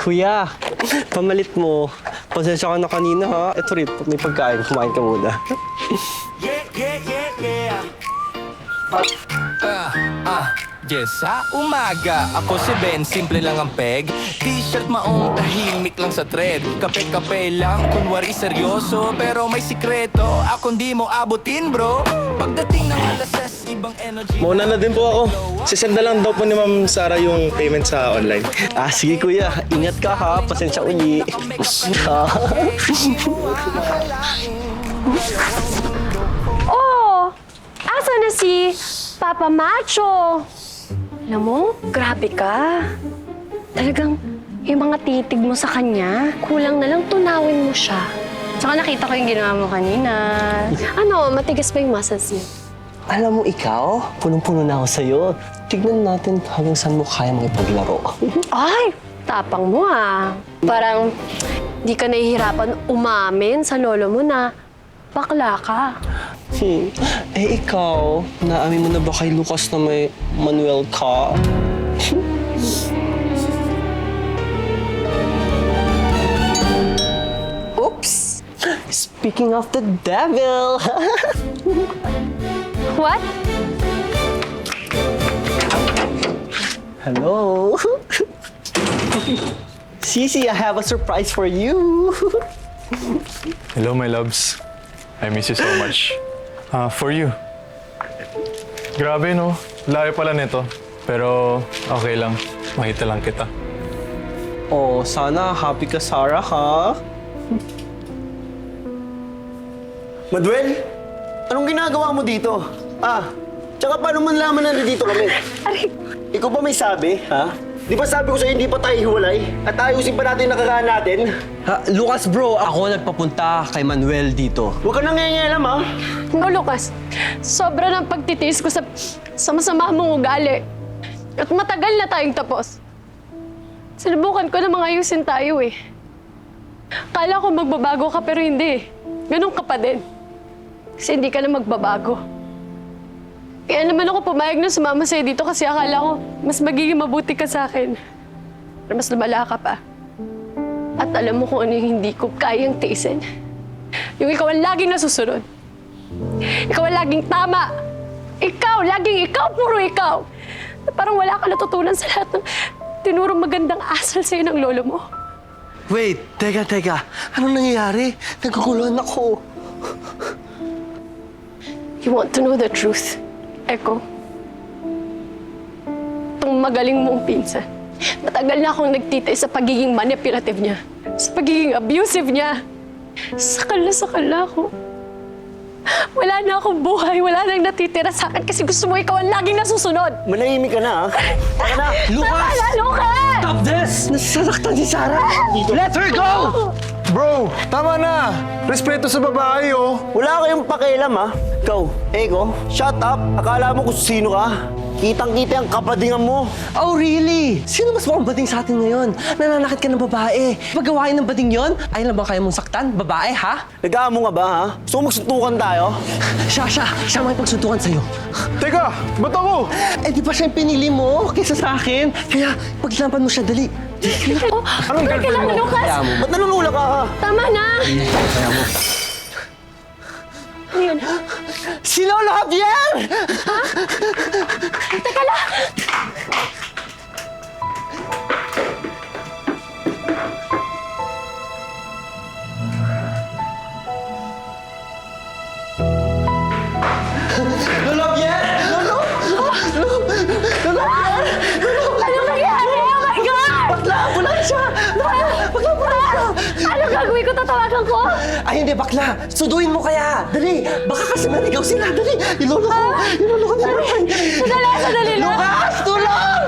Kuya, pamalit mo. Pasensya ka na kanina ha. Ito rin, may pagkain. Kumain ka muna. Yes, sa umaga, ako si Ben, simple lang ang peg. T-shirt maong tahimik lang sa thread. Kape-kape lang, kunwari seryoso, pero may sikreto, ako hindi mo abutin bro. Pagdating ng alases, ibang energy. Mauna na din po ako. Sisend na lang daw po ni Ma'am Sarah yung payment sa online. Sige kuya, ingat ka ha. Pasensya uli. Oh! Asa na si Papa Macho? Alam mo, grabe ka. Talagang yung mga titig mo sa kanya, kulang na lang tunawin mo siya. Tsaka nakita ko yung ginawa mo kanina. Ano, matigas pa yung muscles niya. Alam mo ikaw, punong-puno na ako sa'yo. Tignan natin hanggang saan mo kaya makipaglaro. Ay, tapang mo ah. Parang di ka nahihirapan umamin sa lolo mo na bakla ka. Ikaw, naamin mo na ba kay Lucas na may Manuel ka? Oops! Speaking of the devil! What? Hello? Sisi, I have a surprise for you. Hello, my loves. I miss you so much. For you. Grabe, no? Layo pala nito. Pero okay lang. Makita lang kita. Oh, sana happy ka, Sarah, ha? Manuel, anong ginagawa mo dito? Tsaka paano man laman na nandito kami? Ikaw ba may sabi, ha? Di ba sabi ko sa'yo hindi pa tayo hiwalay? At ayusin pa natin nakaraan natin? Lucas, bro, ako nagpapunta kay Manuel dito. Huwag ka nang ngayalam, ha? No, Lucas. Sobra ng pagtitiis ko sa masama mong ugali. At matagal na tayong tapos. Sinubukan ko na mga ayusin tayo eh. Kala ko magbabago ka pero hindi. Ganun ka pa din. Kasi hindi ka na magbabago. Kaya naman ako pumayag na sumama sa'yo dito kasi akala ko mas magiging mabuti ka sa akin. Pero mas lumala ka pa. At alam mo kung ano yung hindi ko kayang tiisin. Yung ikaw ang laging nasusunod. Ikaw ang laging tama. Laging ikaw, puro ikaw. Na parang wala ka natutunan sa lahat ng tinurong magandang asal sa'yo ng lolo mo. Wait, teka. Anong nangyayari? Nagkakuluhan ako. You want to know the truth, Echo? Itong magaling mong pinsan. Matagal na akong nagtitay sa pagiging manipulative niya. Sa pagiging abusive niya. Sakal na ako. Wala na akong buhay. Wala nang natitira sa akin kasi gusto mo ikaw ang laging nasusunod. Manahimik ka na, ha? Tara na! Lucas! Lucas! Stop this! Nasasaktan si Sarah! Let her go! Bro, tama na! Respeto sa babae, oh! Wala kayong pakialam, ha? Ikaw, Ego, shut up! Akala mo kung sino ka? Kitang-kita ang kapadingan mo. Oh, really? Sino mas mukhang bading sa atin ngayon? Nananakit ka ng babae. Paggawain ng bading yon, ay lang ba kaya mong saktan? Babae, ha? Nag-aamo nga ba, ha? Gusto mo magsuntukan tayo? Siya may pagsuntukan sa'yo. Teka! Ba't ako? Di ba siya yung pinili mo kaysa sa akin? Kaya paglaban mo siya, dali. Oh, Anong teka lang, girlfriend mo? Lucas! Kaya mo. Ba't nanunula ka, ha? Tama na! Kaya mo. Ano yun? Si Lolo Javier! Teka lang! Lolo Javier! Anong nangyari? Oh my God! Bakla! Bulan siya! Anong gagawin ko? Tatawagan ko? Ay, hindi, bakla! Suduin mo kaya! Dali! Baka kasi naligaw sila! Dali! Ilolo ko! Ilolo ko na naman! Sandali, Lucas! Lucas! Tulong!